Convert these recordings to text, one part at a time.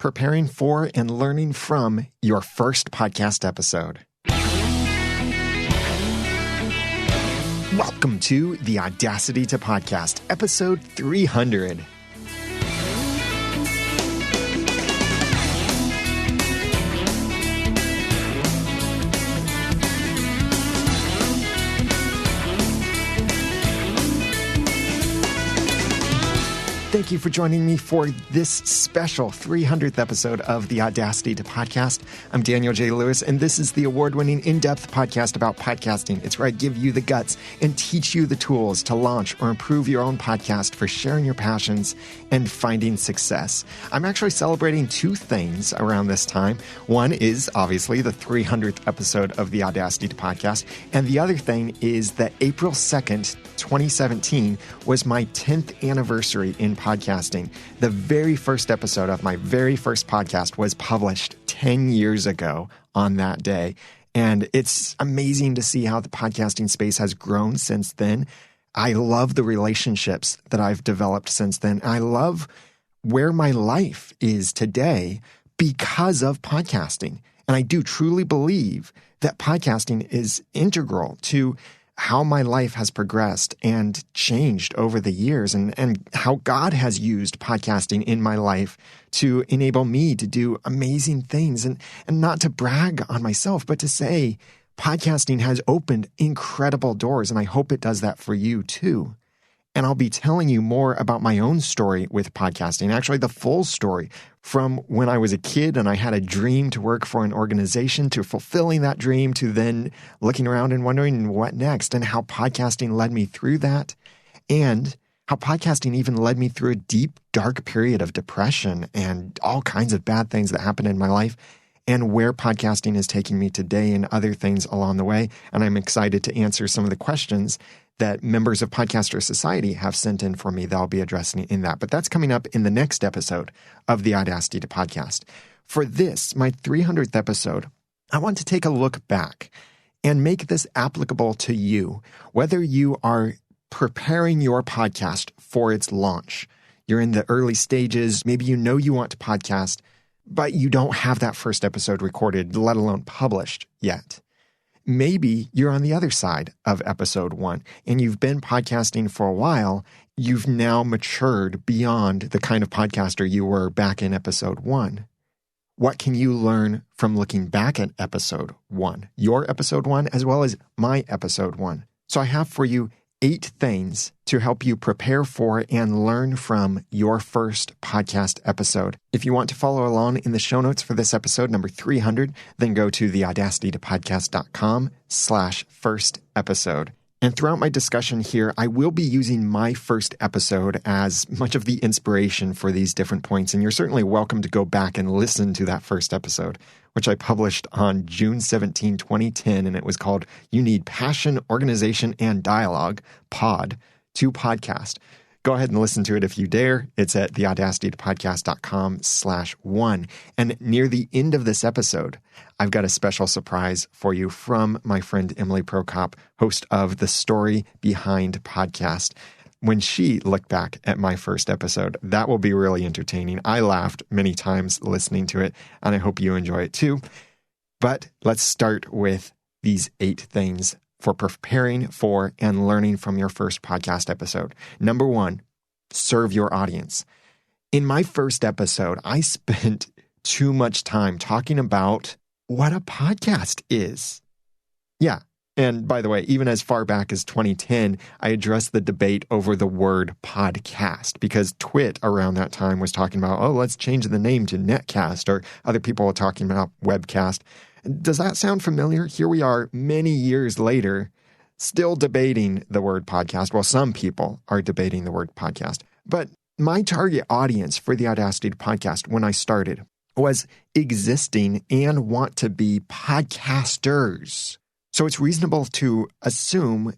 preparing for and learning from your first podcast episode. Welcome to the Audacity to Podcast, episode 300. Thank you for joining me for this special 300th episode of the Audacity to Podcast. I'm Daniel J. Lewis, and this is the award-winning in-depth podcast about podcasting. It's where I give you the guts and teach you the tools to launch or improve your own podcast for sharing your passions and finding success. I'm actually celebrating two things around this time. One is obviously the 300th episode of the Audacity to Podcast, and the other thing is that April 2nd, 2017 was my 10th anniversary in podcasting. The very first episode of my very first podcast was published 10 years ago on that day. And it's amazing to see how the podcasting space has grown since then. I love the relationships that I've developed since then. I love where my life is today because of podcasting. And I do truly believe that podcasting is integral to how my life has progressed and changed over the years, and how God has used podcasting in my life to enable me to do amazing things, and not to brag on myself, but to say podcasting has opened incredible doors, and I hope it does that for you too. And I'll be telling you more about my own story with podcasting, actually the full story from when I was a kid and I had a dream to work for an organization, to fulfilling that dream, to then looking around and wondering what next, and how podcasting led me through that, and how podcasting even led me through a deep, dark period of depression and all kinds of bad things that happened in my life, and where podcasting is taking me today and other things along the way. And I'm excited to answer some of the questions that members of Podcaster Society have sent in for me that I'll be addressing in that. But that's coming up in the next episode of the Audacity to Podcast. For this, my 300th episode, I want to take a look back and make this applicable to you, whether you are preparing your podcast for its launch. You're in the early stages. Maybe you know you want to podcast, but you don't have that first episode recorded, let alone published yet. Maybe you're on the other side of episode 1 and you've been podcasting for a while. You've now matured beyond the kind of podcaster you were back in episode 1. What can you learn from looking back at episode 1, your episode 1, as well as my episode 1? So I have for you 8 things to help you prepare for and learn from your first podcast episode. If you want to follow along in the show notes for this episode, number 300, then go to theaudacitytopodcast.com/first episode. And throughout my discussion here, I will be using my first episode as much of the inspiration for these different points. And you're certainly welcome to go back and listen to that first episode, which I published on June 17, 2010. And it was called You Need Passion, Organization, and Dialog, Pod, to Podcast. Go ahead and listen to it if you dare. It's at theaudacitytopodcast.com/1. And near the end of this episode, I've got a special surprise for you from my friend Emily Prokop, host of The Story Behind Podcast. When she looked back at my first episode, that will be really entertaining. I laughed many times listening to it, and I hope you enjoy it too. But let's start with these 8 things for preparing for and learning from your first podcast episode. Number 1, serve your audience. In my first episode, I spent too much time talking about what a podcast is. Yeah. And by the way, even as far back as 2010, I addressed the debate over the word podcast, because Twit around that time was talking about, oh, let's change the name to Netcast, or other people were talking about webcast. Does that sound familiar? Here we are many years later, still debating the word podcast. Well, some people are debating the word podcast. But my target audience for the Audacity Podcast when I started was existing and want to be podcasters. So it's reasonable to assume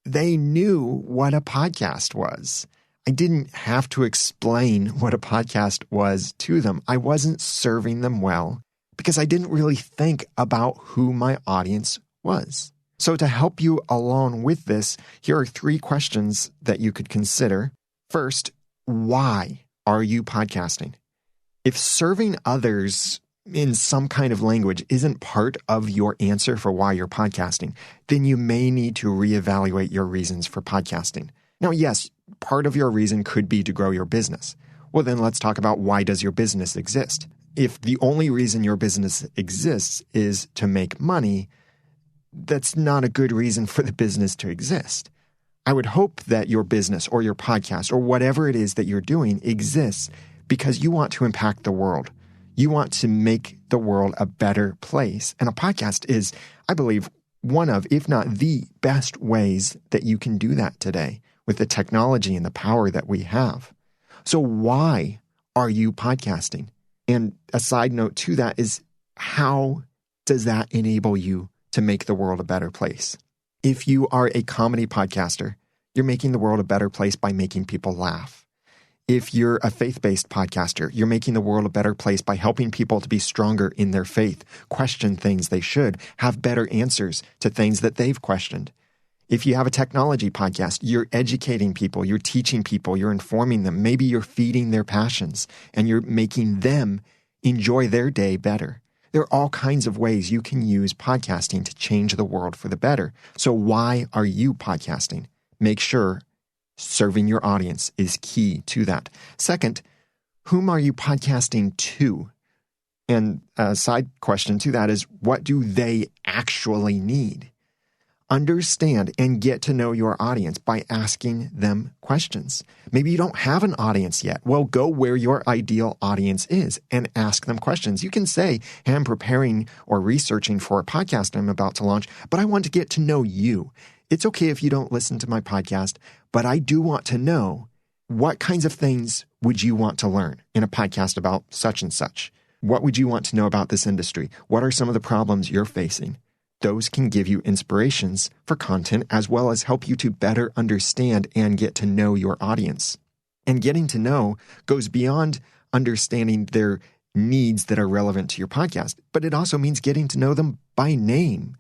they knew what a podcast was. I didn't have to explain what a podcast was to them. I wasn't serving them well because I didn't really think about who my audience was. So to help you along with this, here are 3 questions that you could consider. First, why are you podcasting? If serving others in some kind of language isn't part of your answer for why you're podcasting, then you may need to reevaluate your reasons for podcasting. Now, yes, part of your reason could be to grow your business. Well, then let's talk about why does your business exist? If the only reason your business exists is to make money, that's not a good reason for the business to exist. I would hope that your business or your podcast or whatever it is that you're doing exists because you want to impact the world. You want to make the world a better place. And a podcast is, I believe, one of, if not the best ways that you can do that today with the technology and the power that we have. So why are you podcasting? And a side note to that is, how does that enable you to make the world a better place? If you are a comedy podcaster, you're making the world a better place by making people laugh. If you're a faith-based podcaster, you're making the world a better place by helping people to be stronger in their faith, question things they should, have better answers to things that they've questioned. If you have a technology podcast, you're educating people, you're teaching people, you're informing them. Maybe you're feeding their passions and you're making them enjoy their day better. There are all kinds of ways you can use podcasting to change the world for the better. So why are you podcasting? Make sure serving your audience is key to that. Second, whom are you podcasting to? And a side question to that is, what do they actually need? Understand and get to know your audience by asking them questions. Maybe you don't have an audience yet. Well, go where your ideal audience is and ask them questions. You can say, hey, I'm preparing or researching for a podcast I'm about to launch, but I want to get to know you. It's okay if you don't listen to my podcast, but I do want to know what kinds of things would you want to learn in a podcast about such and such? What would you want to know about this industry? What are some of the problems you're facing? Those can give you inspirations for content as well as help you to better understand and get to know your audience. And getting to know goes beyond understanding their needs that are relevant to your podcast, but it also means getting to know them by name,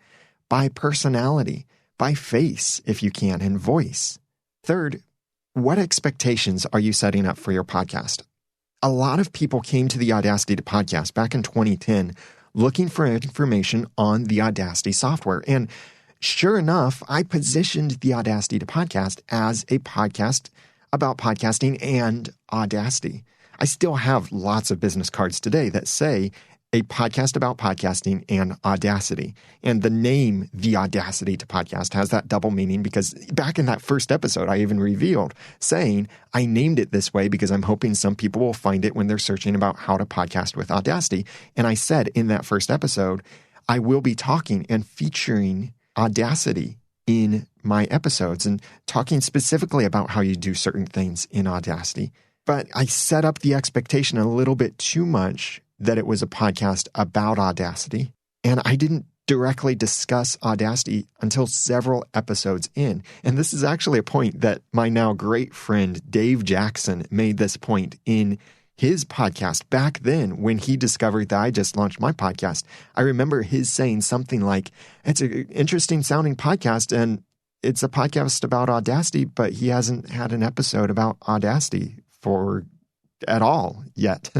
by personality, by face, if you can, and voice. Third, what expectations are you setting up for your podcast? A lot of people came to the Audacity to podcast back in 2010 looking for information on the Audacity software. And sure enough, I positioned the Audacity to podcast as a podcast about podcasting and Audacity. I still have lots of business cards today that say a podcast about podcasting and Audacity. And the name, The Audacity to Podcast, has that double meaning because back in that first episode, I even revealed saying I named it this way because I'm hoping some people will find it when they're searching about how to podcast with Audacity. And I said in that first episode, I will be talking and featuring Audacity in my episodes and talking specifically about how you do certain things in Audacity. But I set up the expectation a little bit too much that it was a podcast about Audacity, and I didn't directly discuss Audacity until several episodes in. And this is actually a point that my now great friend Dave Jackson made this point in his podcast back then when he discovered that I just launched my podcast. I remember his saying something like, it's an interesting sounding podcast, and it's a podcast about Audacity, but he hasn't had an episode about Audacity at all yet.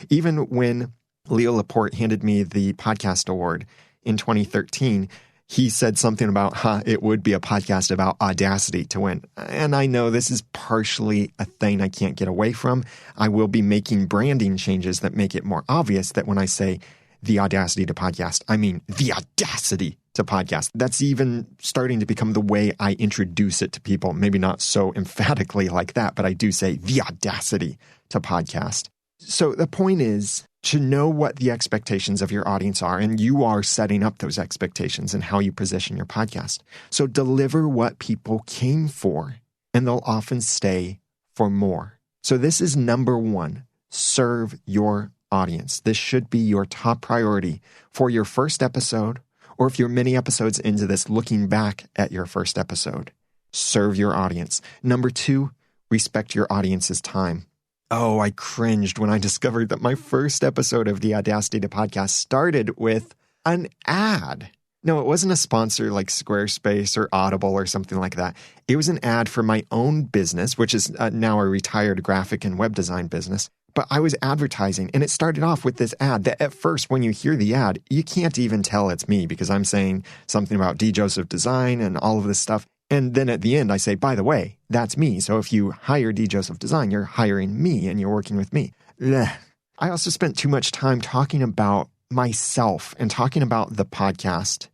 Even when Leo Laporte handed me the podcast award in 2013, he said something about, it would be a podcast about Audacity to win. And I know this is partially a thing I can't get away from. I will be making branding changes that make it more obvious that when I say the Audacity to podcast, I mean the Audacity to podcast. That's even starting to become the way I introduce it to people. Maybe not so emphatically like that, but I do say the Audacity to podcast. So the point is to know what the expectations of your audience are, and you are setting up those expectations and how you position your podcast. So deliver what people came for, and they'll often stay for more. So this is number one, serve your audience. This should be your top priority for your first episode, or if you're many episodes into this, looking back at your first episode. Serve your audience. Number two, respect your audience's time. Oh, I cringed when I discovered that my first episode of the Audacity to Podcast started with an ad. No, it wasn't a sponsor like Squarespace or Audible or something like that. It was an ad for my own business, which is now a retired graphic and web design business. but I was advertising, and it started off with this ad that at first, when you hear the ad, you can't even tell it's me because I'm saying something about D. Joseph Design and all of this stuff. And then at the end, I say, by the way, that's me. So if you hire D. Joseph Design, you're hiring me and you're working with me. Blech. I also spent too much time talking about myself and talking about the podcast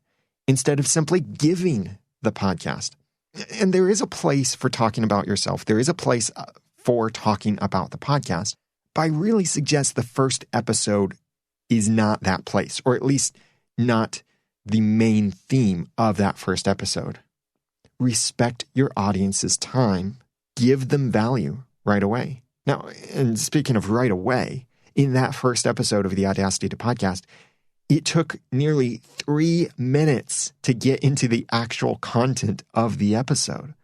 instead of simply giving the podcast. And there is a place for talking about yourself. There is a place for talking about the podcast. But I really suggest the first episode is not that place, or at least not the main theme of that first episode. Respect your audience's time. Give them value right away. Now, and speaking of right away, in that first episode of the Audacity to Podcast, it took nearly 3 minutes to get into the actual content of the episode.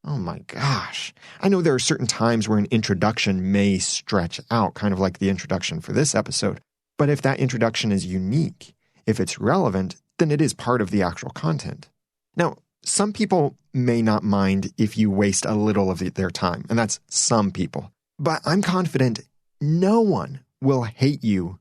Oh my gosh. I know there are certain times where an introduction may stretch out, kind of like the introduction for this episode. But if that introduction is unique, if it's relevant, then it is part of the actual content. Now, some people may not mind if you waste a little of their time, and that's some people. But I'm confident no one will hate you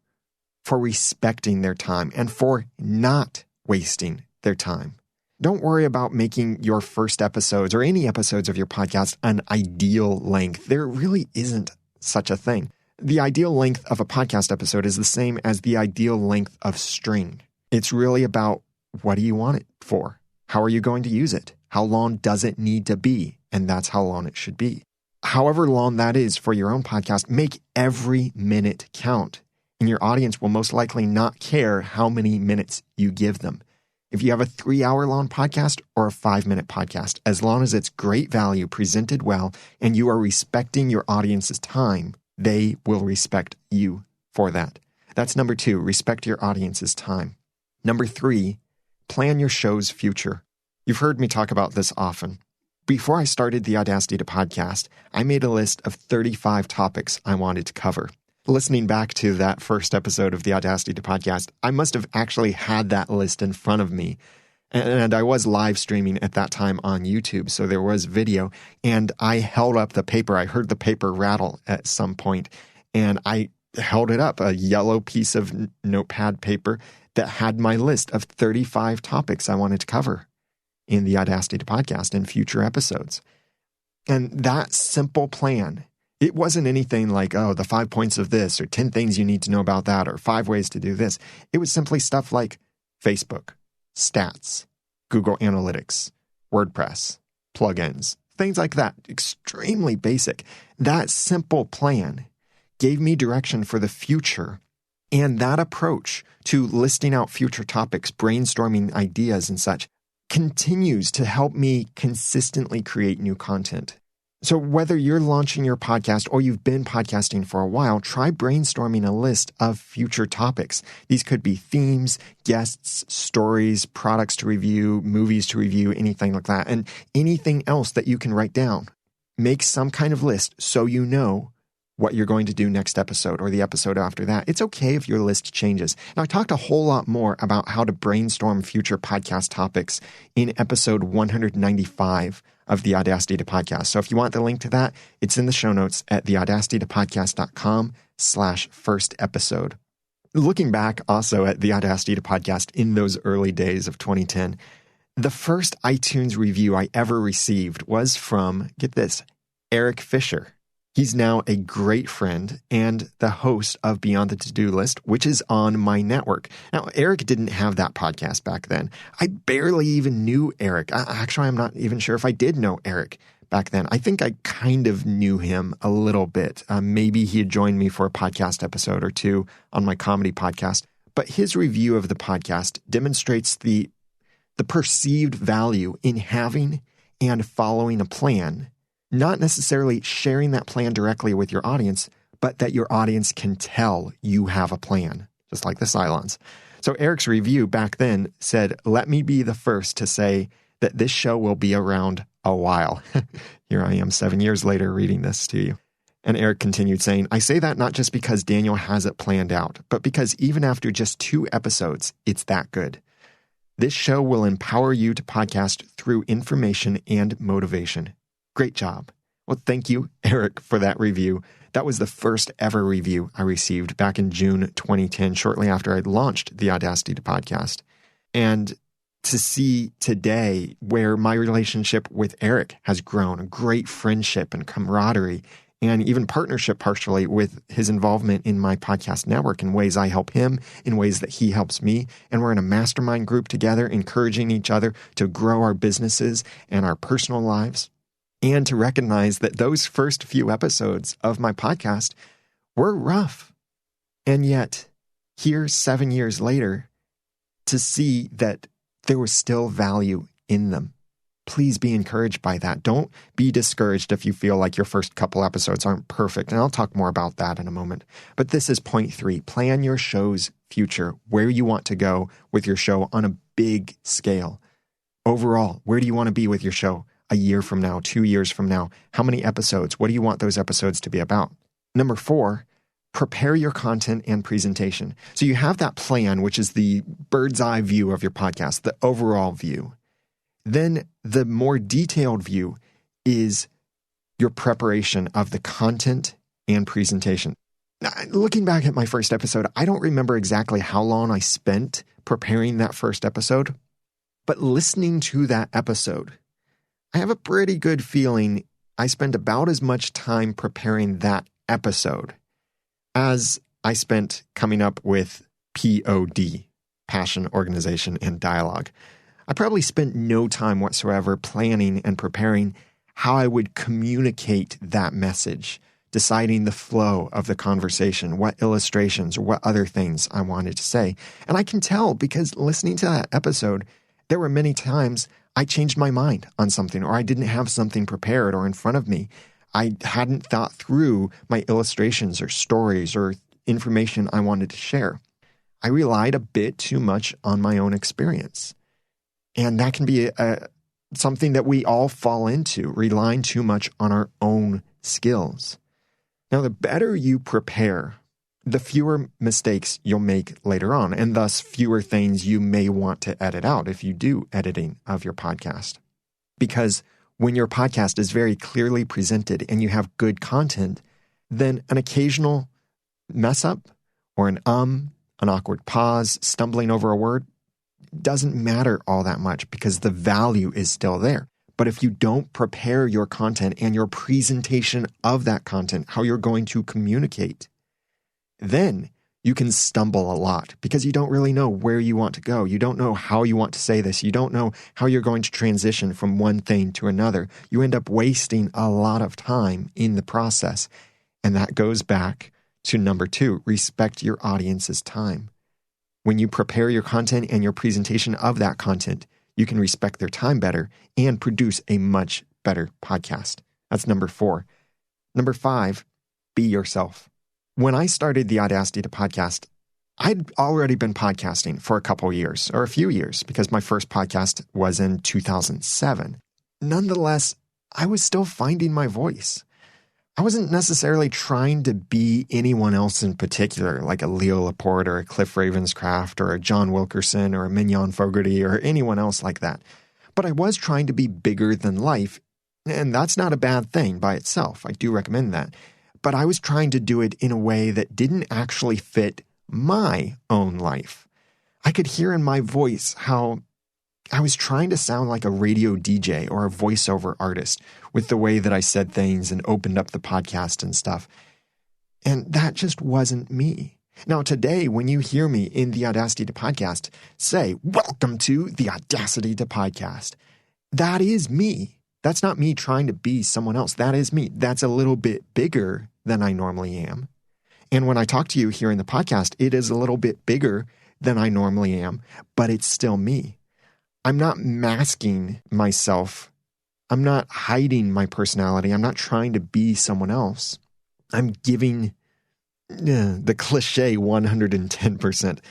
for respecting their time and for not wasting their time. Don't worry about making your first episodes or any episodes of your podcast an ideal length. There really isn't such a thing. The ideal length of a podcast episode is the same as the ideal length of string. It's really about what do you want it for? How are you going to use it? How long does it need to be? And that's how long it should be. However long that is for your own podcast, make every minute count. And your audience will most likely not care how many minutes you give them. If you have a 3-hour long podcast or a 5-minute podcast, as long as it's great value presented well and you are respecting your audience's time, they will respect you for that. That's number 2, respect your audience's time. Number 3, plan your show's future. You've heard me talk about this often. Before I started the Audacity to Podcast, I made a list of 35 topics I wanted to cover. Listening back to that first episode of the Audacity to Podcast, I must have actually had that list in front of me. And I was live streaming at that time on YouTube, so there was video. And I held up the paper. I heard the paper rattle at some point, and I held it up, a yellow piece of notepad paper that had my list of 35 topics I wanted to cover in the Audacity to Podcast in future episodes. And that simple plan, it wasn't anything like, oh, the 5 points of this, or 10 things you need to know about that, or 5 ways to do this. It was simply stuff like Facebook, stats, Google Analytics, WordPress, plugins, things like that. Extremely basic. That simple plan gave me direction for the future. And that approach to listing out future topics, brainstorming ideas and such, continues to help me consistently create new content. So whether you're launching your podcast or you've been podcasting for a while, try brainstorming a list of future topics. These could be themes, guests, stories, products to review, movies to review, anything like that, and anything else that you can write down. Make some kind of list so you know what you're going to do next episode or the episode after that. It's okay if your list changes. Now, I talked a whole lot more about how to brainstorm future podcast topics in episode 195 of the Audacity to Podcast. So if you want the link to that, it's in the show notes at theaudacitytopodcast.com/first episode. Looking back also at the Audacity to Podcast in those early days of 2010, the first iTunes review I ever received was from, get this, Eric Fisher. He's now a great friend and the host of Beyond the To-Do List, which is on my network. Now, Eric didn't have that podcast back then. I barely even knew Eric. Actually, I'm not even sure if I did know Eric back then. I think I kind of knew him a little bit. Maybe he had joined me for a podcast episode or two on my comedy podcast. But his review of the podcast demonstrates the perceived value in having and following a plan. Not necessarily sharing that plan directly with your audience, but that your audience can tell you have a plan, just like the Cylons. So Eric's review back then said, let me be the first to say that this show will be around a while. Here I am 7 years later reading this to you. And Eric continued saying, I say that not just because Daniel has it planned out, but because even after just 2 episodes, it's that good. This show will empower you to podcast through information and motivation. Great job. Well, thank you, Eric, for that review. That was the first ever review I received back in June 2010, shortly after I'd launched the Audacity podcast. And to see today where my relationship with Eric has grown, a great friendship and camaraderie, and even partnership partially with his involvement in my podcast network in ways I help him, in ways that he helps me. And we're in a mastermind group together, encouraging each other to grow our businesses and our personal lives. And to recognize that those first few episodes of my podcast were rough. And yet, here 7 years later, to see that there was still value in them. Please be encouraged by that. Don't be discouraged if you feel like your first couple episodes aren't perfect. And I'll talk more about that in a moment. But this is point 3. Plan your show's future, where you want to go with your show on a big scale. Overall, where do you want to be with your show a year from now, 2 years from now? How many episodes? What do you want those episodes to be about? Number 4, prepare your content and presentation. So you have that plan, which is the bird's eye view of your podcast, the overall view. Then the more detailed view is your preparation of the content and presentation. Now, looking back at my first episode, I don't remember exactly how long I spent preparing that first episode, but listening to that episode, I have a pretty good feeling I spent about as much time preparing that episode as I spent coming up with POD, Passion, Organization, and Dialogue. I probably spent no time whatsoever planning and preparing how I would communicate that message, deciding the flow of the conversation, what illustrations or what other things I wanted to say. And I can tell because listening to that episode, there were many times I changed my mind on something, or I didn't have something prepared or in front of me. I hadn't thought through my illustrations or stories or information I wanted to share. I relied a bit too much on my own experience. And that can be something that we all fall into, relying too much on our own skills. Now, the better you prepare, the fewer mistakes you'll make later on, and thus fewer things you may want to edit out if you do editing of your podcast. Because when your podcast is very clearly presented and you have good content, then an occasional mess up or an awkward pause, stumbling over a word, doesn't matter all that much because the value is still there. But if you don't prepare your content and your presentation of that content, how you're going to communicate, then you can stumble a lot because you don't really know where you want to go. You don't know how you want to say this. You don't know how you're going to transition from one thing to another. You end up wasting a lot of time in the process. And that goes back to number 2, respect your audience's time. When you prepare your content and your presentation of that content, you can respect their time better and produce a much better podcast. That's number 4. Number 5, be yourself. When I started the Audacity to podcast, I'd already been podcasting for a couple years, or a few years, because my first podcast was in 2007. Nonetheless, I was still finding my voice. I wasn't necessarily trying to be anyone else in particular, like a Leo Laporte or a Cliff Ravenscraft or a John Wilkerson or a Mignon Fogarty or anyone else like that. But I was trying to be bigger than life, and that's not a bad thing by itself. I do recommend that. But I was trying to do it in a way that didn't actually fit my own life. I could hear in my voice how I was trying to sound like a radio DJ or a voiceover artist with the way that I said things and opened up the podcast and stuff. And that just wasn't me. Now, today, when you hear me in the Audacity to Podcast say, "Welcome to the Audacity to Podcast," that is me. That's not me trying to be someone else. That is me. That's a little bit bigger than I normally am. And when I talk to you here in the podcast, it is a little bit bigger than I normally am, but it's still me. I'm not masking myself. I'm not hiding my personality. I'm not trying to be someone else. I'm giving the cliche 110%.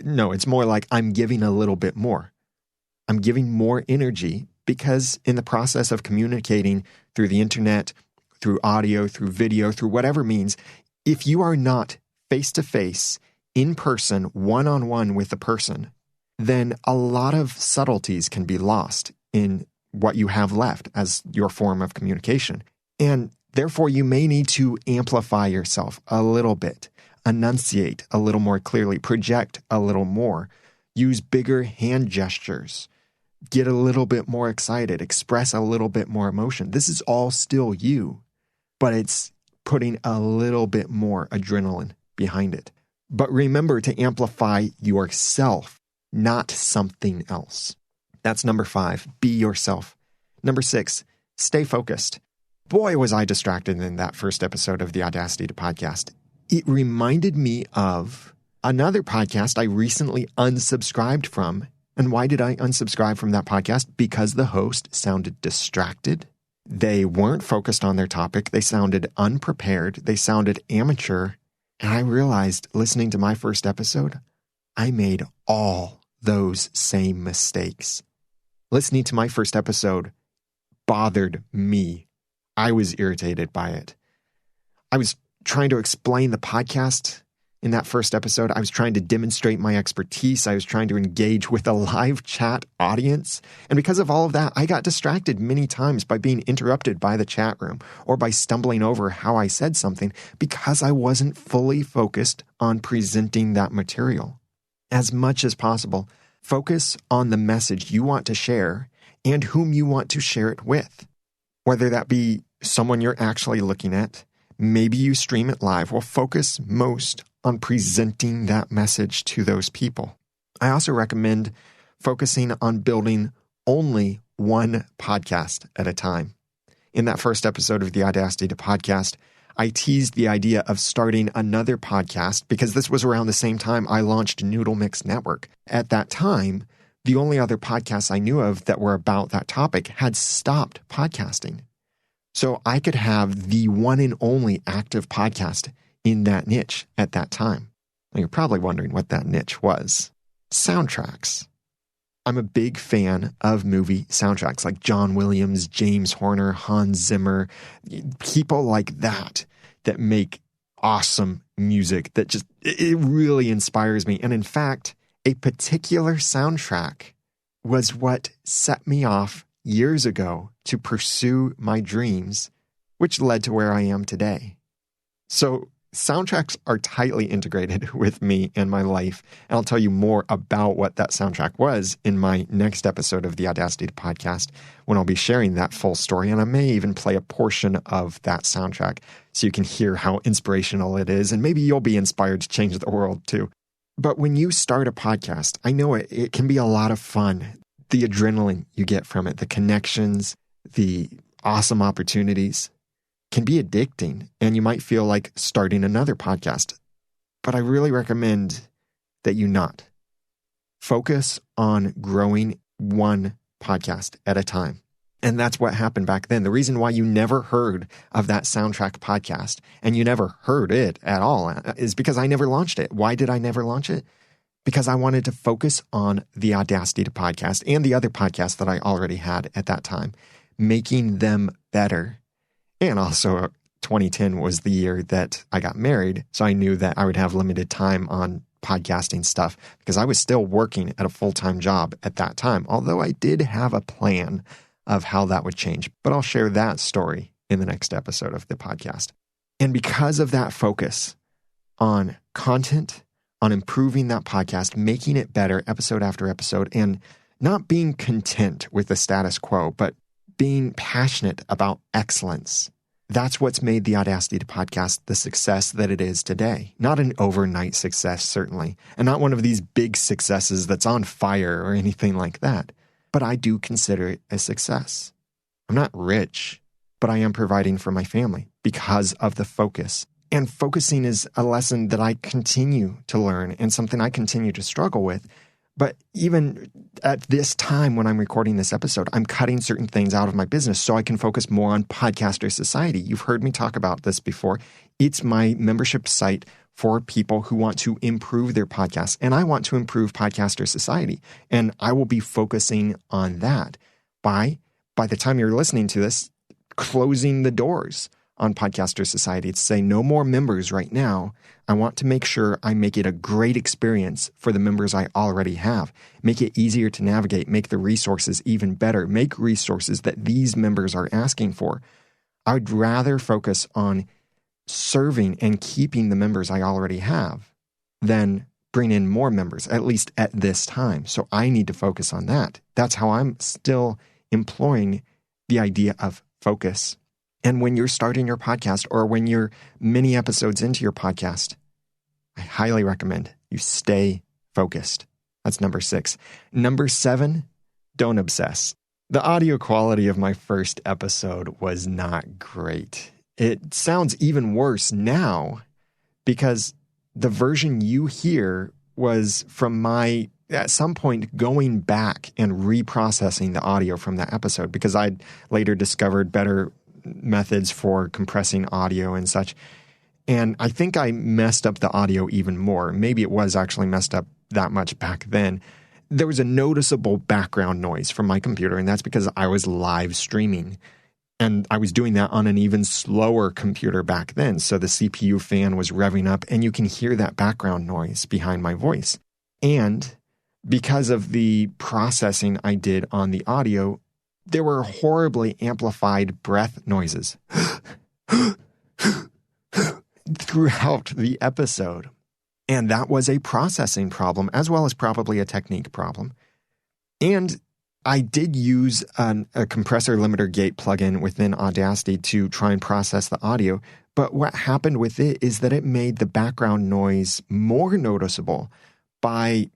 No, it's more like I'm giving a little bit more. I'm giving more energy because in the process of communicating through the internet, through audio, through video, through whatever means, if you are not face-to-face, in person, one-on-one with the person, then a lot of subtleties can be lost in what you have left as your form of communication. And Therefore, you may need to amplify yourself a little bit, enunciate a little more clearly, project a little more, use bigger hand gestures, get a little bit more excited, express a little bit more emotion. This is all still you, but it's putting a little bit more adrenaline behind it. But remember to amplify yourself, not something else. That's number 5, be yourself. Number 6, stay focused. Boy, was I distracted in that first episode of the Audacity to podcast. It reminded me of another podcast I recently unsubscribed from. And why did I unsubscribe from that podcast? Because the host sounded distracted. They weren't focused on their topic. They sounded unprepared. They sounded amateur. And I realized listening to my first episode, I made all those same mistakes. Listening to my first episode bothered me. I was irritated by it. I was trying to explain the podcast in that first episode. I was trying to demonstrate my expertise. I was trying to engage with a live chat audience. And because of all of that, I got distracted many times by being interrupted by the chat room or by stumbling over how I said something because I wasn't fully focused on presenting that material. As much as possible, focus on the message you want to share and whom you want to share it with. Whether that be someone you're actually looking at, maybe you stream it live. Well, focus most on presenting that message to those people. I also recommend focusing on building only one podcast at a time. In that first episode of the Audacity to podcast, I teased the idea of starting another podcast because this was around the same time I launched Noodle Mix Network. At that time, the only other podcasts I knew of that were about that topic had stopped podcasting. So I could have the one and only active podcast in that niche at that time. Now you're probably wondering what that niche was. Soundtracks. I'm a big fan of movie soundtracks like John Williams, James Horner, Hans Zimmer, people like that make awesome music that just, it really inspires me. And in fact, a particular soundtrack was what set me off years ago to pursue my dreams, which led to where I am today. So soundtracks are tightly integrated with me and my life, and I'll tell you more about what that soundtrack was in my next episode of the Audacity podcast when I'll be sharing that full story, and I may even play a portion of that soundtrack so you can hear how inspirational it is, and maybe you'll be inspired to change the world too. But when you start a podcast, I know it can be a lot of fun. The adrenaline you get from it, the connections, the awesome opportunities can be addicting, and you might feel like starting another podcast. But I really recommend that you not. Focus on growing one podcast at a time. And that's what happened back then. The reason why you never heard of that soundtrack podcast and you never heard it at all is because I never launched it. Why did I never launch it? Because I wanted to focus on the Audacity to podcast and the other podcasts that I already had at that time, making them better. And also 2010 was the year that I got married, so I knew that I would have limited time on podcasting stuff because I was still working at a full-time job at that time, although I did have a plan of how that would change. But I'll share that story in the next episode of the podcast. And because of that focus on content, on improving that podcast, making it better episode after episode, and not being content with the status quo, but being passionate about excellence. That's what's made the Audacity to podcast the success that it is today. Not an overnight success, certainly, and not one of these big successes that's on fire or anything like that. But I do consider it a success. I'm not rich, but I am providing for my family because of the focus. And focusing is a lesson that I continue to learn and something I continue to struggle with. But even at this time when I'm recording this episode, I'm cutting certain things out of my business so I can focus more on Podcaster Society. You've heard me talk about this before. It's my membership site for people who want to improve their podcasts. And I want to improve Podcaster Society. And I will be focusing on that by the time you're listening to this, closing the doors on Podcaster Society to say no more members right now. I want to make sure I make it a great experience for the members I already have. Make it easier to navigate, make the resources even better, make resources that these members are asking for. I'd rather focus on serving and keeping the members I already have than bring in more members, at least at this time. So I need to focus on that. That's how I'm still employing the idea of focus. And when you're starting your podcast or when you're many episodes into your podcast, I highly recommend you stay focused. That's number 6. Number 7, don't obsess. The audio quality of my first episode was not great. It sounds even worse now because the version you hear was from my, at some point, going back and reprocessing the audio from that episode because I'd later discovered better methods for compressing audio and such. And I think I messed up the audio even more. Maybe it was actually messed up that much back then. There was a noticeable background noise from my computer, and that's because I was live streaming. And I was doing that on an even slower computer back then. So the CPU fan was revving up, and you can hear that background noise behind my voice. And because of the processing I did on the audio, there were horribly amplified breath noises throughout the episode. And that was a processing problem as well as probably a technique problem. And I did use a compressor limiter gate plugin within Audacity to try and process the audio. But what happened with it is that it made the background noise more noticeable by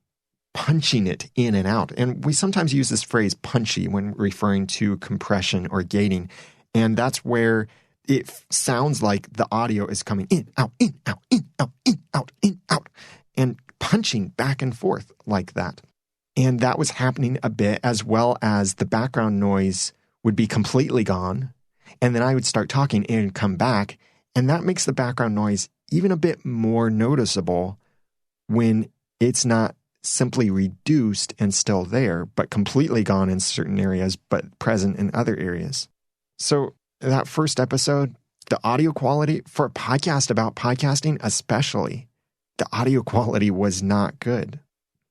punching it in and out. And we sometimes use this phrase punchy when referring to compression or gating. And that's where it sounds like the audio is coming in, out, in, out, in, out, in, out, in, out, and punching back and forth like that. And that was happening a bit, as well as the background noise would be completely gone. And then I would start talking and come back. And that makes the background noise even a bit more noticeable when it's not simply reduced and still there, but completely gone in certain areas, but present in other areas. So that first episode, the audio quality for a podcast about podcasting, especially, the audio quality was not good.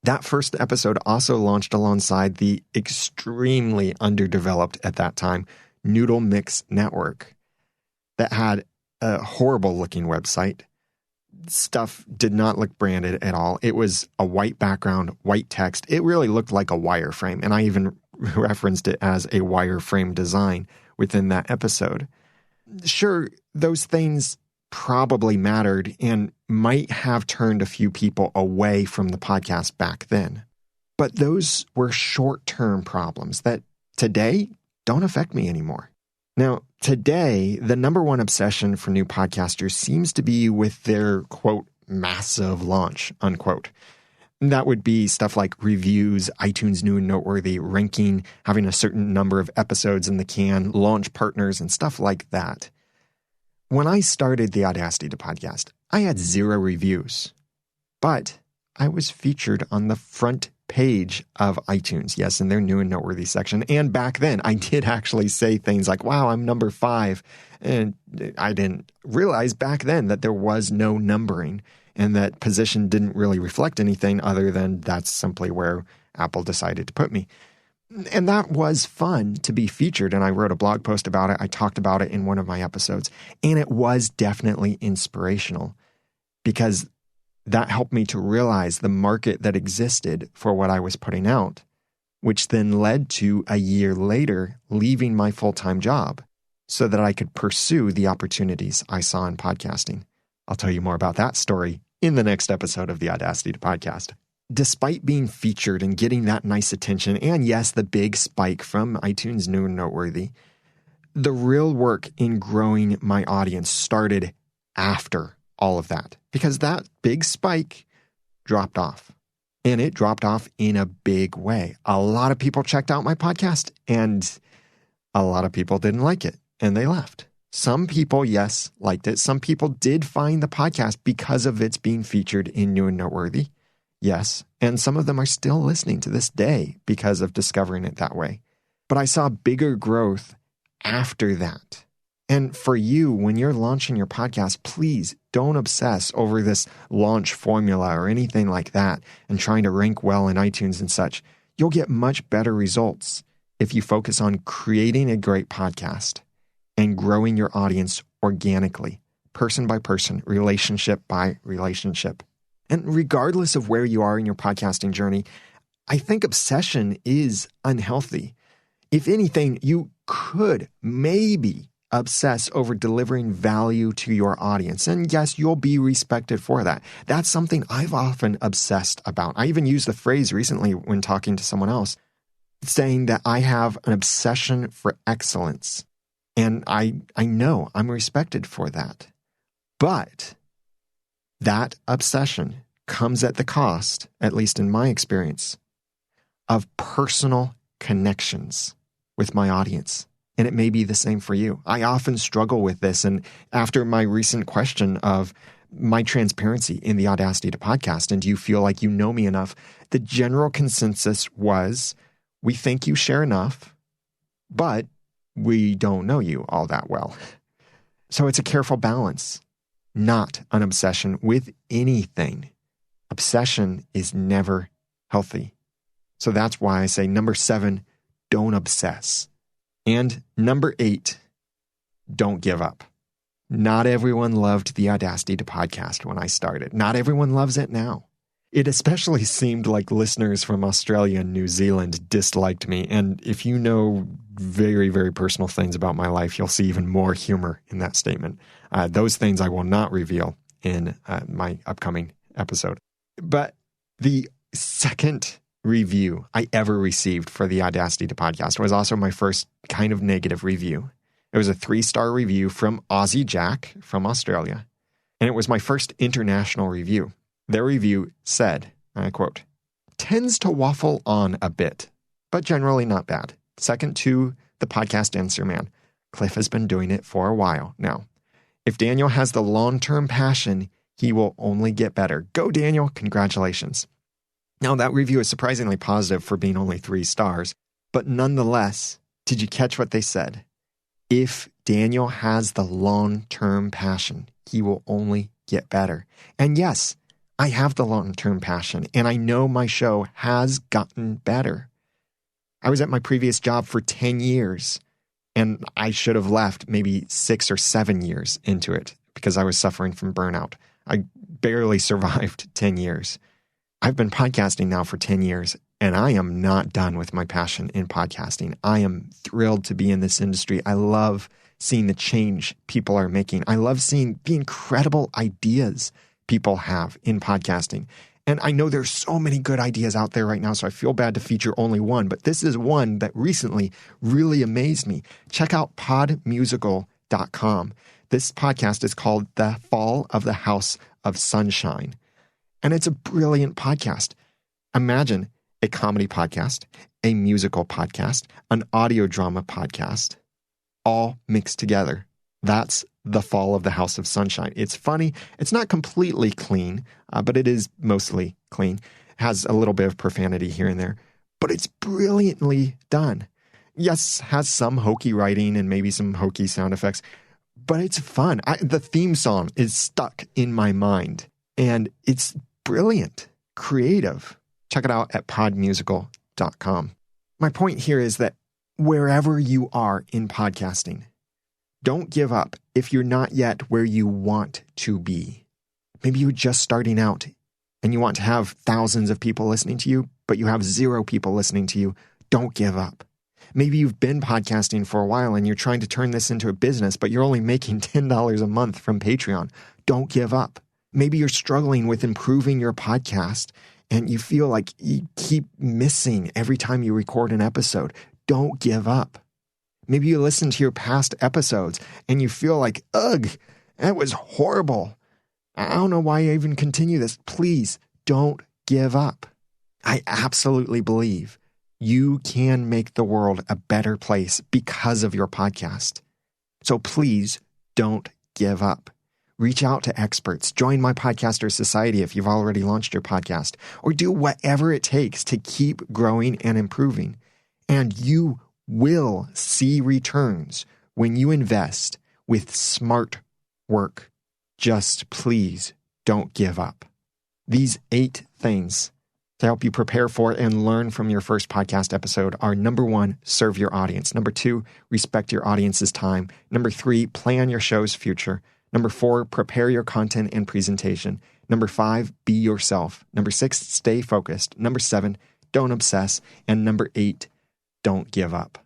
That first episode also launched alongside the extremely underdeveloped at that time Noodle Mix Network that had a horrible looking website. Stuff did not look branded at all. It was a white background, white text. It really looked like a wireframe, and I even referenced it as a wireframe design within that episode. Sure, those things probably mattered and might have turned a few people away from the podcast back then. But those were short-term problems that today don't affect me anymore. Now, today, the number one obsession for new podcasters seems to be with their, quote, massive launch, unquote. That would be stuff like reviews, iTunes New and Noteworthy, ranking, having a certain number of episodes in the can, launch partners, and stuff like that. When I started the Audacity to podcast, I had 0 reviews, but I was featured on the front page of iTunes, yes, in their New and Noteworthy section. And back then, I did actually say things like, wow, I'm number 5. And I didn't realize back then that there was no numbering and that position didn't really reflect anything other than that's simply where Apple decided to put me. And that was fun to be featured. And I wrote a blog post about it. I talked about it in one of my episodes. And it was definitely inspirational because that helped me to realize the market that existed for what I was putting out, which then led to a year later leaving my full-time job so that I could pursue the opportunities I saw in podcasting. I'll tell you more about that story in the next episode of the Audacity to Podcast. Despite being featured and getting that nice attention, and yes, the big spike from iTunes New and Noteworthy, the real work in growing my audience started after all of that, because that big spike dropped off. And it dropped off in a big way. A lot of people checked out my podcast, and a lot of people didn't like it, and they left. Some people, yes, liked it. Some people did find the podcast because of its being featured in New and Noteworthy. Yes, and some of them are still listening to this day because of discovering it that way. But I saw bigger growth after that. And for you, when you're launching your podcast, please don't obsess over this launch formula or anything like that and trying to rank well in iTunes and such. You'll get much better results if you focus on creating a great podcast and growing your audience organically, person by person, relationship by relationship. And regardless of where you are in your podcasting journey, I think obsession is unhealthy. If anything, you could maybe obsess over delivering value to your audience. And yes, you'll be respected for that. That's something I've often obsessed about. I even used the phrase recently when talking to someone else, saying that I have an obsession for excellence. And I know I'm respected for that. But that obsession comes at the cost, at least in my experience, of personal connections with my audience. And it may be the same for you. I often struggle with this. And after my recent question of my transparency in the Audacity to podcast, and do you feel like you know me enough? The general consensus was, we think you share enough, but we don't know you all that well. So it's a careful balance, not an obsession with anything. Obsession is never healthy. So that's why I say number 7, don't obsess. And number 8, don't give up. Not everyone loved the Audacity to podcast when I started. Not everyone loves it now. It especially seemed like listeners from Australia and New Zealand disliked me. And if you know very, very personal things about my life, you'll see even more humor in that statement. Those things I will not reveal in my upcoming episode. But the second review I ever received for the Audacity to podcast was also my first kind of negative review. It was a 3-star review from Aussie Jack from Australia, and it was my first international review. Their review said, and I quote, "Tends to waffle on a bit, but generally not bad. Second to the podcast answer man. Cliff has been doing it for a while now. If Daniel has the long-term passion, he will only get better. Go, Daniel. Congratulations." Now, that review is surprisingly positive for being only 3 stars, but nonetheless, did you catch what they said? If Daniel has the long-term passion, he will only get better. And yes, I have the long-term passion, and I know my show has gotten better. I was at my previous job for 10 years, and I should have left maybe 6 or 7 years into it because I was suffering from burnout. I barely survived 10 years. I've been podcasting now for 10 years, and I am not done with my passion in podcasting. I am thrilled to be in this industry. I love seeing the change people are making. I love seeing the incredible ideas people have in podcasting. And I know there's so many good ideas out there right now, so I feel bad to feature only one, but this is one that recently really amazed me. Check out podmusical.com. This podcast is called The Fall of the House of Sunshine. And it's a brilliant podcast. Imagine a comedy podcast, a musical podcast, an audio drama podcast, all mixed together. That's The Fall of the House of Sunshine. It's funny. It's not completely clean, but it is mostly clean. It has a little bit of profanity here and there, but it's brilliantly done. Yes, has some hokey writing and maybe some hokey sound effects, but it's fun. The theme song is stuck in my mind, and it's brilliant, creative. Check it out at podmusical.com. My point here is that wherever you are in podcasting, don't give up if you're not yet where you want to be. Maybe you're just starting out and you want to have thousands of people listening to you, but you have 0 people listening to you. Don't give up. Maybe you've been podcasting for a while and you're trying to turn this into a business, but you're only making $10 a month from Patreon. Don't give up. Maybe you're struggling with improving your podcast and you feel like you keep missing every time you record an episode. Don't give up. Maybe you listen to your past episodes and you feel like, ugh, that was horrible. I don't know why I even continue this. Please don't give up. I absolutely believe you can make the world a better place because of your podcast. So please don't give up. Reach out to experts. Join my Podcaster Society if you've already launched your podcast, or do whatever it takes to keep growing and improving. And you will see returns when you invest with smart work. Just please don't give up. These 8 things to help you prepare for and learn from your first podcast episode are: number 1, serve your audience. Number 2, respect your audience's time. Number 3, plan your show's future. Number 4, prepare your content and presentation. Number 5, be yourself. Number 6, stay focused. Number 7, don't obsess. And number 8, don't give up.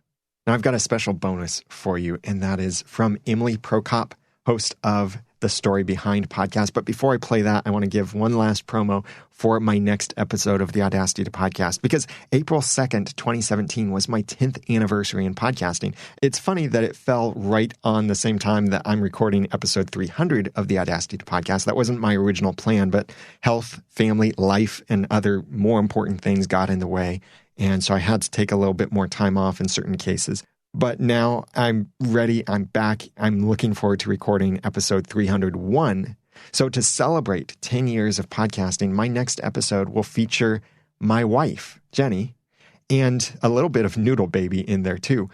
Now, I've got a special bonus for you, and that is from Emily Prokop, host of The Story Behind podcast. But before I play that, I want to give one last promo for my next episode of the Audacity to Podcast, because April 2nd, 2017 was my 10th anniversary in podcasting. It's funny that it fell right on the same time that I'm recording episode 300 of the Audacity to Podcast. That wasn't my original plan, but health, family, life, and other more important things got in the way. And so I had to take a little bit more time off in certain cases. But now I'm ready. I'm back. I'm looking forward to recording episode 301. So to celebrate 10 years of podcasting, my next episode will feature my wife, Jenny, and a little bit of Noodle Baby in there too.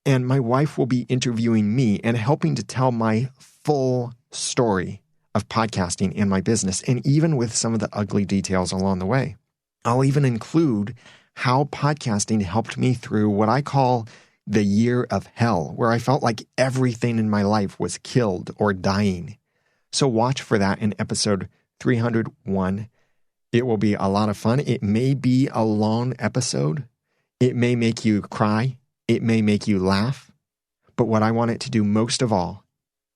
And my wife will be interviewing me and helping to tell my full story of podcasting and my business, and even with some of the ugly details along the way. I'll even include how podcasting helped me through what I call the year of hell, where I felt like everything in my life was killed or dying. So watch for that in episode 301. It will be a lot of fun. It may be a long episode. It may make you cry. It may make you laugh. But what I want it to do most of all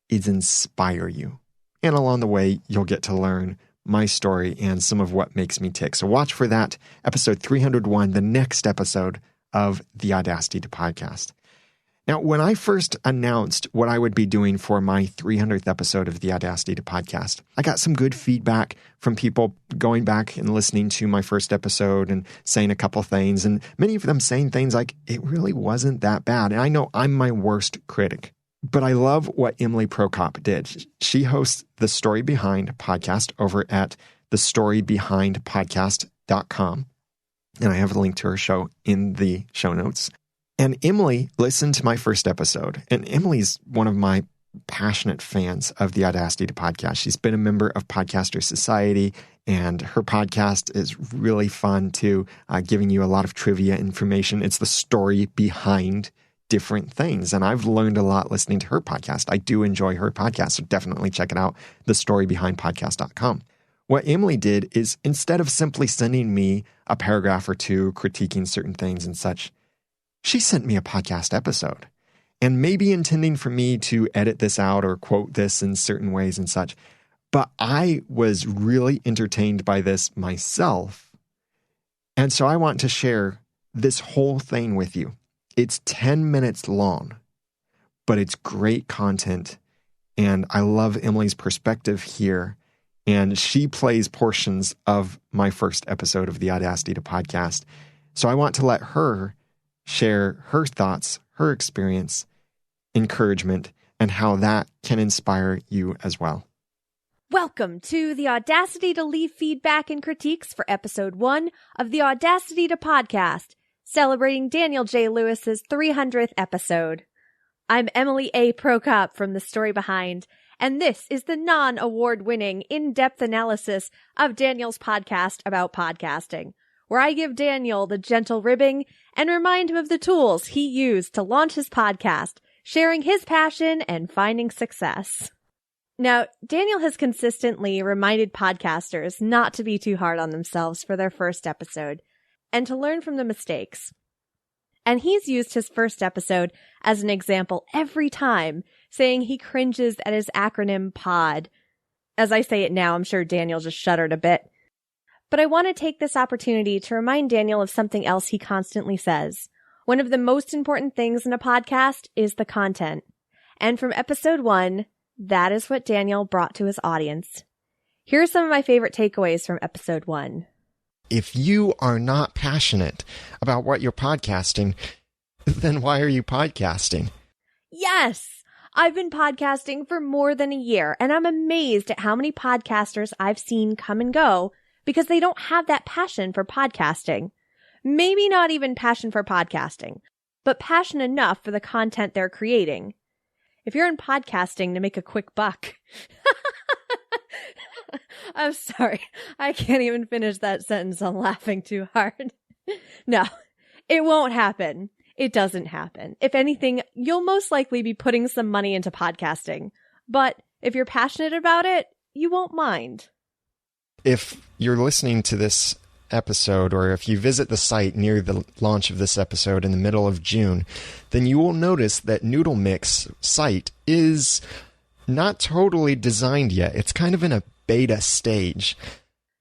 is inspire you. And along the way, you'll get to learn my story and some of what makes me tick. So watch for that, episode 301, the next episode of the Audacity to Podcast. Now, when I first announced what I would be doing for my 300th episode of the Audacity to Podcast, I got some good feedback from people going back and listening to my first episode and saying a couple things, and many of them saying things like, it really wasn't that bad. And I know I'm my worst critic. But I love what Emily Prokop did. She hosts The Story Behind podcast over at thestorybehindpodcast.com. And I have a link to her show in the show notes. And Emily listened to my first episode. And Emily's one of my passionate fans of the Audacity to Podcast. She's been a member of Podcaster Society, and her podcast is really fun too, giving you a lot of trivia information. It's the story behind different things. And I've learned a lot listening to her podcast. I do enjoy her podcast, so definitely check it out, thestorybehindpodcast.com. What Emily did is, instead of simply sending me a paragraph or two critiquing certain things and such, she sent me a podcast episode, and maybe intending for me to edit this out or quote this in certain ways and such. But I was really entertained by this myself. And so I want to share this whole thing with you. It's 10 minutes long, but it's great content. And I love Emily's perspective here. And she plays portions of my first episode of the Audacity to Podcast. So I want to let her share her thoughts, her experience, encouragement, and how that can inspire you as well. Welcome to the Audacity to Leave Feedback and Critiques for episode 1 of the Audacity to Podcast, celebrating Daniel J. Lewis's 300th episode. I'm Emily A. Prokop from The Story Behind, and this is the non-award-winning in-depth analysis of Daniel's podcast about podcasting, where I give Daniel the gentle ribbing and remind him of the tools he used to launch his podcast, sharing his passion and finding success. Now, Daniel has consistently reminded podcasters not to be too hard on themselves for their first episode, and to learn from the mistakes. And he's used his first episode as an example every time, saying he cringes at his acronym POD. As I say it now, I'm sure Daniel just shuddered a bit. But I want to take this opportunity to remind Daniel of something else he constantly says. One of the most important things in a podcast is the content. And from episode 1, that is what Daniel brought to his audience. Here are some of my favorite takeaways from episode 1. If you are not passionate about what you're podcasting, then why are you podcasting? Yes! I've been podcasting for more than a year, and I'm amazed at how many podcasters I've seen come and go because they don't have that passion for podcasting. Maybe not even passion for podcasting, but passion enough for the content they're creating. If you're in podcasting to make a quick buck, I'm sorry. I can't even finish that sentence. I'm laughing too hard. No, it won't happen. It doesn't happen. If anything, you'll most likely be putting some money into podcasting. But if you're passionate about it, you won't mind. If you're listening to this episode, or if you visit the site near the launch of this episode in the middle of June, then you will notice that Noodle Mix site is not totally designed yet. It's kind of in a beta stage.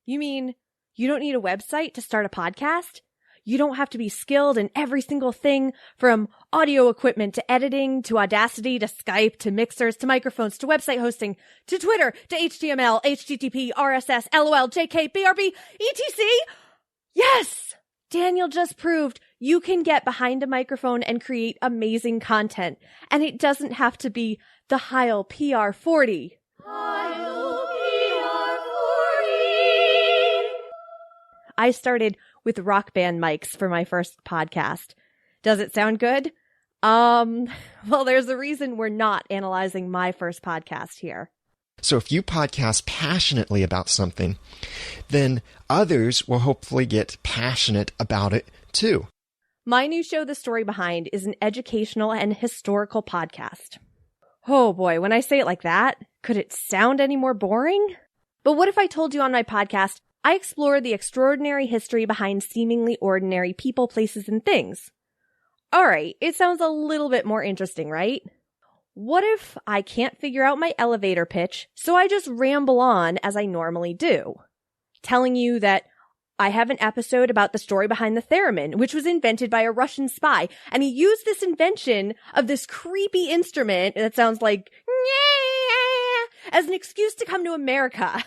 You mean you don't need a website to start a podcast? You don't have to be skilled in every single thing from audio equipment to editing to Audacity to Skype to mixers to microphones to website hosting to Twitter to HTML, HTTP, RSS, LOL, JK, BRB, etc. Yes! Daniel just proved you can get behind a microphone and create amazing content. And it doesn't have to be the Heil PR40. Heil PR40! I started with rock band mics for my first podcast. Does it sound good? Well, there's a reason we're not analyzing my first podcast here. So if you podcast passionately about something, then others will hopefully get passionate about it too. My new show, The Story Behind, is an educational and historical podcast. Oh boy, when I say it like that, could it sound any more boring? But what if I told you on my podcast, I explore the extraordinary history behind seemingly ordinary people, places, and things? All right, it sounds a little bit more interesting, right? What if I can't figure out my elevator pitch, so I just ramble on as I normally do, telling you that I have an episode about the story behind the theremin, which was invented by a Russian spy, and he used this invention of this creepy instrument that sounds like as an excuse to come to America.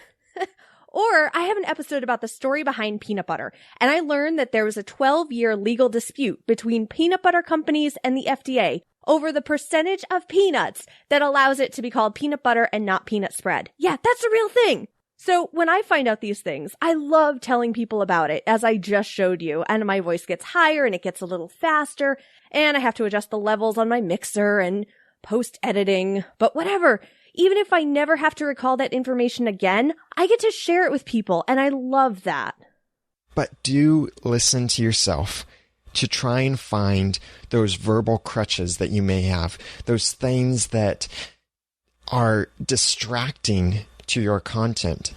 Or I have an episode about the story behind peanut butter, and I learned that there was a 12-year legal dispute between peanut butter companies and the FDA over the percentage of peanuts that allows it to be called peanut butter and not peanut spread. Yeah, that's a real thing. So when I find out these things, I love telling people about it, as I just showed you, and my voice gets higher and it gets a little faster, and I have to adjust the levels on my mixer and post-editing, but whatever. Even if I never have to recall that information again, I get to share it with people, and I love that. But do listen to yourself to try and find those verbal crutches that you may have, those things that are distracting to your content.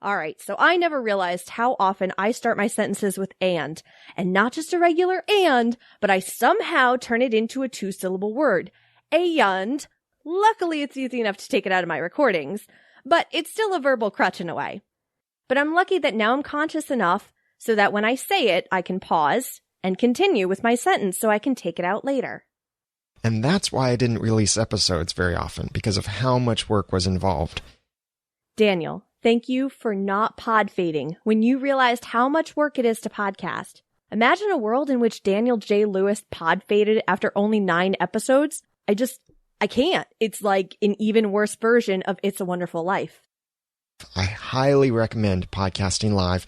All right, so I never realized how often I start my sentences with and not just a regular and, but I somehow turn it into a 2-syllable word. And. Luckily, it's easy enough to take it out of my recordings, but it's still a verbal crutch in a way. But I'm lucky that now I'm conscious enough so that when I say it, I can pause and continue with my sentence so I can take it out later. And that's why I didn't release episodes very often, because of how much work was involved. Daniel, thank you for not pod fading when you realized how much work it is to podcast. Imagine a world in which Daniel J. Lewis pod faded after only 9 episodes. I can't. It's like an even worse version of It's a Wonderful Life. I highly recommend podcasting live.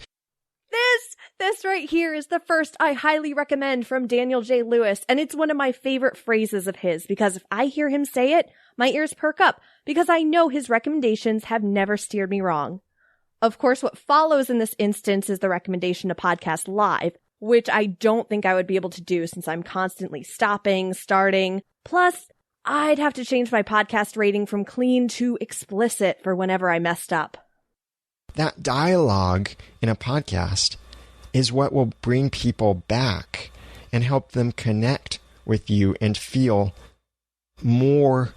This right here is the first I highly recommend from Daniel J. Lewis, and it's one of my favorite phrases of his, because if I hear him say it, my ears perk up, because I know his recommendations have never steered me wrong. Of course, what follows in this instance is the recommendation to podcast live, which I don't think I would be able to do since I'm constantly stopping, starting. Plus, I'd have to change my podcast rating from clean to explicit for whenever I messed up. That dialogue in a podcast is what will bring people back and help them connect with you and feel more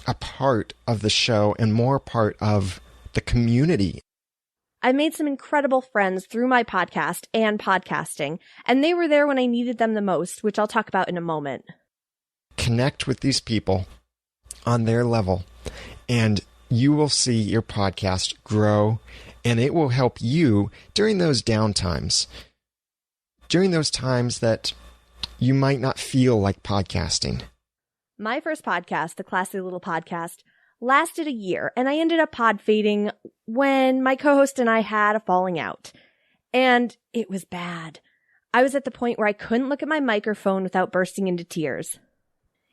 a part of the show and more part of the community. I've made some incredible friends through my podcast and podcasting, and they were there when I needed them the most, which I'll talk about in a moment. Connect with these people on their level, and you will see your podcast grow, and it will help you during those downtimes, during those times that you might not feel like podcasting. My first podcast, the Classy Little Podcast, lasted a year, and I ended up pod fading when my co-host and I had a falling out. And it was bad. I was at the point where I couldn't look at my microphone without bursting into tears.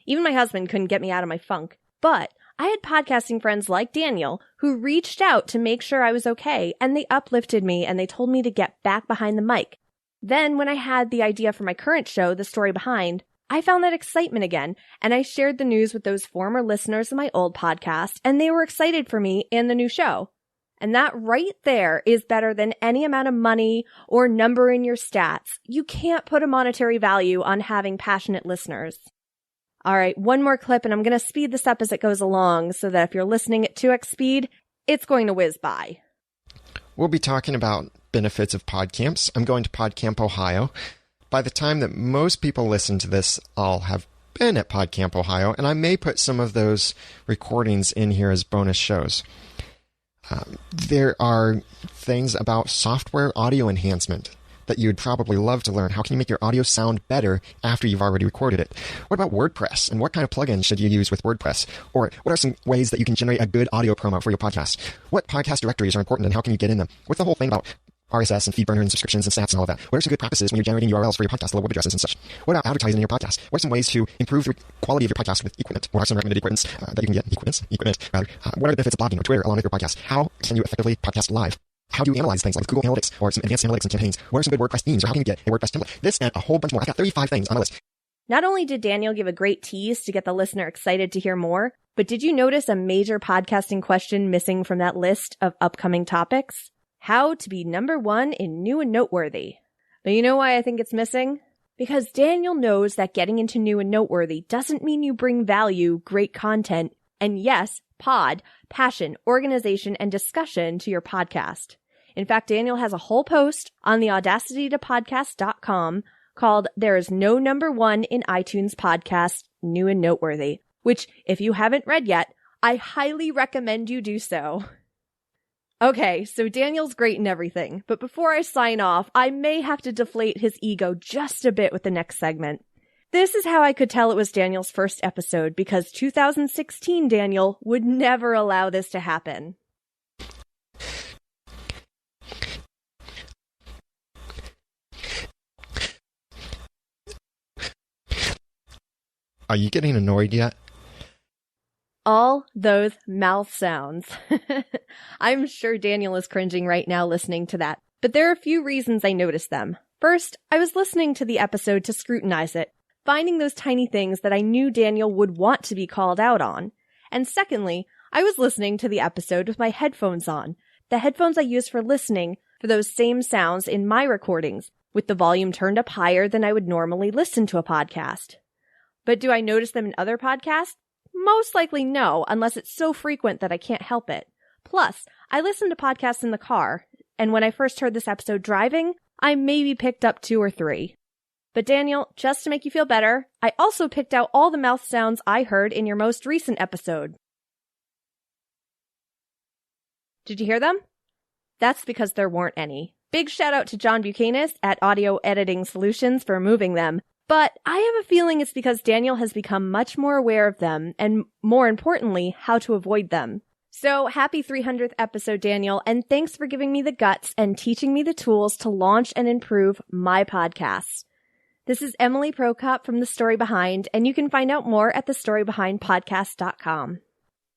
Even my husband couldn't get me out of my funk, but I had podcasting friends like Daniel who reached out to make sure I was okay, and they uplifted me and they told me to get back behind the mic. Then when I had the idea for my current show, The Story Behind, I found that excitement again, and I shared the news with those former listeners of my old podcast, and they were excited for me and the new show. And that right there is better than any amount of money or number in your stats. You can't put a monetary value on having passionate listeners. All right, one more clip, and I'm going to speed this up as it goes along so that if you're listening at 2x speed, it's going to whiz by. We'll be talking about benefits of PodCamps. I'm going to PodCamp, Ohio. By the time that most people listen to this, I'll have been at PodCamp, Ohio, and I may put some of those recordings in here as bonus shows. There are things about software audio enhancement that you'd probably love to learn. How can you make your audio sound better after you've already recorded it? What about WordPress? And what kind of plugins should you use with WordPress? Or what are some ways that you can generate a good audio promo for your podcast? What podcast directories are important and how can you get in them? What's the whole thing about RSS and feed burner and subscriptions and stats and all of that? What are some good practices when you're generating URLs for your podcast, web addresses and such? What about advertising in your podcast? What are some ways to improve the quality of your podcast with equipment? What are some recommended equipments that you can get? What are the benefits of blogging or Twitter along with your podcast? How can you effectively podcast live? How do you analyze things like Google Analytics or some advanced analytics and campaigns? What are some good WordPress themes or how can you get a WordPress template? This and a whole bunch more. I've got 35 things on my list. Not only did Daniel give a great tease to get the listener excited to hear more, but did you notice a major podcasting question missing from that list of upcoming topics? How to be number one in new and noteworthy. But you know why I think it's missing? Because Daniel knows that getting into new and noteworthy doesn't mean you bring value, great content, and yes, passion, organization, and discussion to your podcast. In fact, Daniel has a whole post on the audacitytopodcast.com called There is No Number One in iTunes Podcast, New and Noteworthy, which, if you haven't read yet, I highly recommend you do so. Okay, so Daniel's great and everything, but before I sign off, I may have to deflate his ego just a bit with the next segment. This is how I could tell it was Daniel's first episode, because 2016 Daniel would never allow this to happen. Are you getting annoyed yet? All those mouth sounds. I'm sure Daniel is cringing right now listening to that, but there are a few reasons I noticed them. First, I was listening to the episode to scrutinize it, finding those tiny things that I knew Daniel would want to be called out on. And secondly, I was listening to the episode with my headphones on, the headphones I use for listening for those same sounds in my recordings, with the volume turned up higher than I would normally listen to a podcast. But do I notice them in other podcasts? Most likely no, unless it's so frequent that I can't help it. Plus, I listen to podcasts in the car, and when I first heard this episode driving, I maybe picked up 2 or 3. But Daniel, just to make you feel better, I also picked out all the mouth sounds I heard in your most recent episode. Did you hear them? That's because there weren't any. Big shout out to John Buchanan at Audio Editing Solutions for removing them. But I have a feeling it's because Daniel has become much more aware of them and, more importantly, how to avoid them. So happy 300th episode, Daniel, and thanks for giving me the guts and teaching me the tools to launch and improve my podcasts. This is Emily Prokop from The Story Behind, and you can find out more at thestorybehindpodcast.com.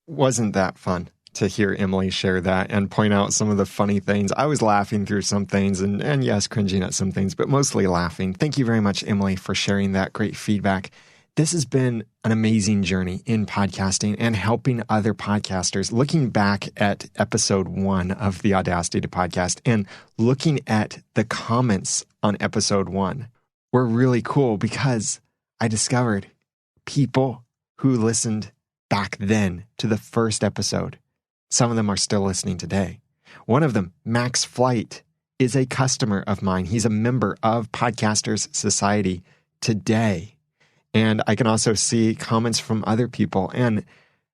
Wasn't that fun to hear Emily share that and point out some of the funny things? I was laughing through some things and yes, cringing at some things, but mostly laughing. Thank you very much, Emily, for sharing that great feedback. This has been an amazing journey in podcasting and helping other podcasters. Looking back at episode 1 of the Audacity to Podcast and looking at the comments on episode 1 were really cool because I discovered people who listened back then to the first episode. Some of them are still listening today. One of them, Max Flight, is a customer of mine. He's a member of Podcasters Society today. And I can also see comments from other people and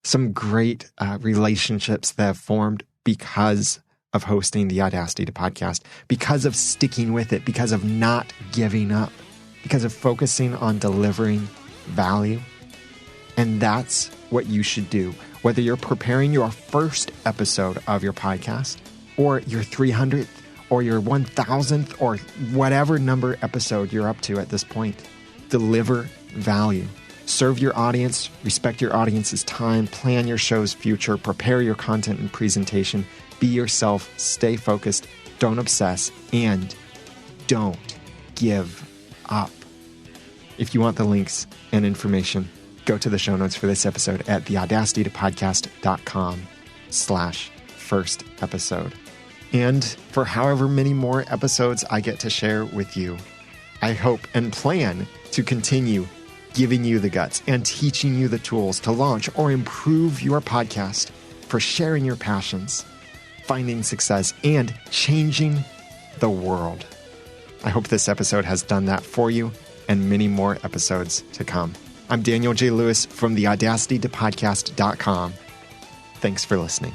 some great relationships that have formed because of hosting the Audacity to Podcast, because of sticking with it, because of not giving up, because of focusing on delivering value. And that's what you should do. Whether you're preparing your first episode of your podcast, or your 300th, or your 1000th, or whatever number episode you're up to at this point, deliver value. Serve your audience, respect your audience's time, plan your show's future, prepare your content and presentation, be yourself, stay focused, don't obsess, and don't give up. If you want the links and information, go to the show notes for this episode at theaudacitytopodcast.com/first episode. And for however many more episodes I get to share with you, I hope and plan to continue giving you the guts and teaching you the tools to launch or improve your podcast, for sharing your passions, finding success, and changing the world. I hope this episode has done that for you, and many more episodes to come. I'm Daniel J. Lewis from theaudacitytopodcast.com. Thanks for listening.